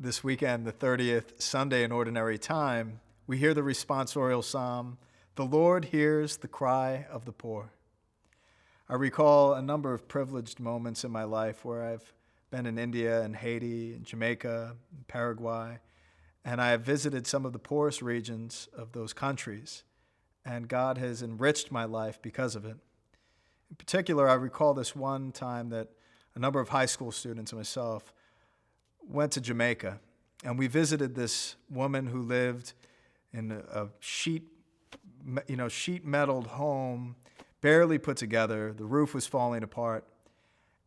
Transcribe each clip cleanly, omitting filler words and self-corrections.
This weekend, the 30th Sunday in Ordinary Time, we hear the responsorial psalm, "The Lord hears the cry of the poor." I recall a number of privileged moments in my life where I've been in India and Haiti and Jamaica and Paraguay, and I have visited some of the poorest regions of those countries, and God has enriched my life because of it. In particular, I recall this one time that a number of high school students and myself went to Jamaica, and we visited this woman who lived in a sheet metaled home, barely put together. The roof was falling apart,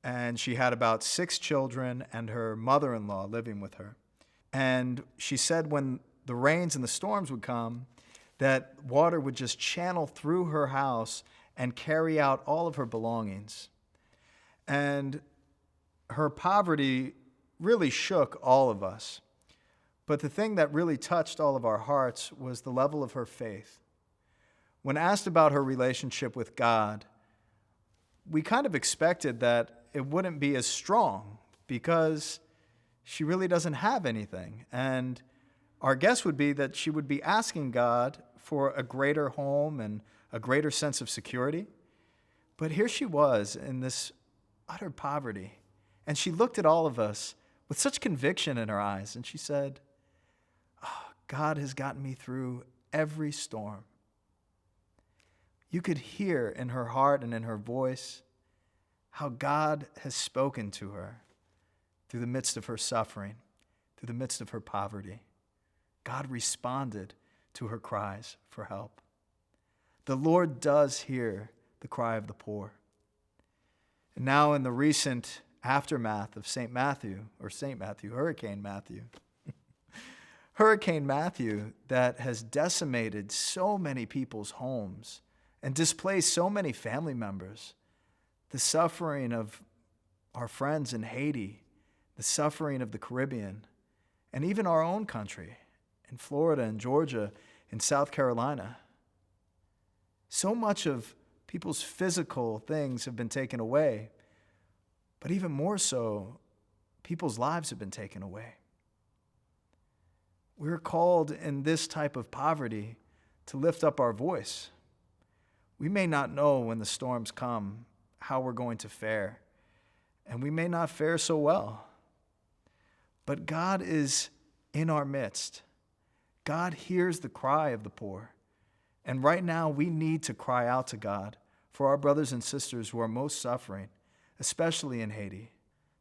and she had about 6 children and her mother-in-law living with her. And she said when the rains and the storms would come, that water would just channel through her house and carry out all of her belongings. And her poverty really shook all of us. But the thing that really touched all of our hearts was the level of her faith. When asked about her relationship with God, we kind of expected that it wouldn't be as strong because she really doesn't have anything. And our guess would be that she would be asking God for a greater home and a greater sense of security. But here she was in this utter poverty. And she looked at all of us with such conviction in her eyes, and she said, God has gotten me through every storm. You could hear in her heart and in her voice how God has spoken to her through the midst of her suffering, through the midst of her poverty. God responded to her cries for help. The Lord does hear the cry of the poor. And now in the recent aftermath of Hurricane Matthew. Hurricane Matthew that has decimated so many people's homes and displaced so many family members. The suffering of our friends in Haiti, the suffering of the Caribbean, and even our own country in Florida and Georgia and South Carolina. So much of people's physical things have been taken away. But even more so, people's lives have been taken away. We're called in this type of poverty to lift up our voice. We may not know when the storms come how we're going to fare, and we may not fare so well. But God is in our midst. God hears the cry of the poor. And right now we need to cry out to God for our brothers and sisters who are most suffering, especially in Haiti,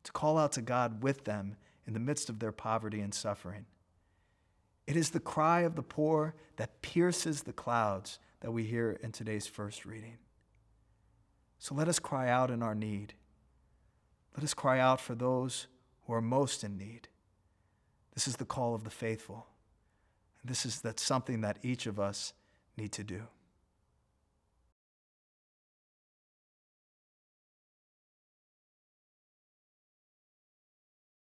to call out to God with them in the midst of their poverty and suffering. It is the cry of the poor that pierces the clouds that we hear in today's first reading. So let us cry out in our need. Let us cry out for those who are most in need. This is the call of the faithful. And that's something that each of us need to do.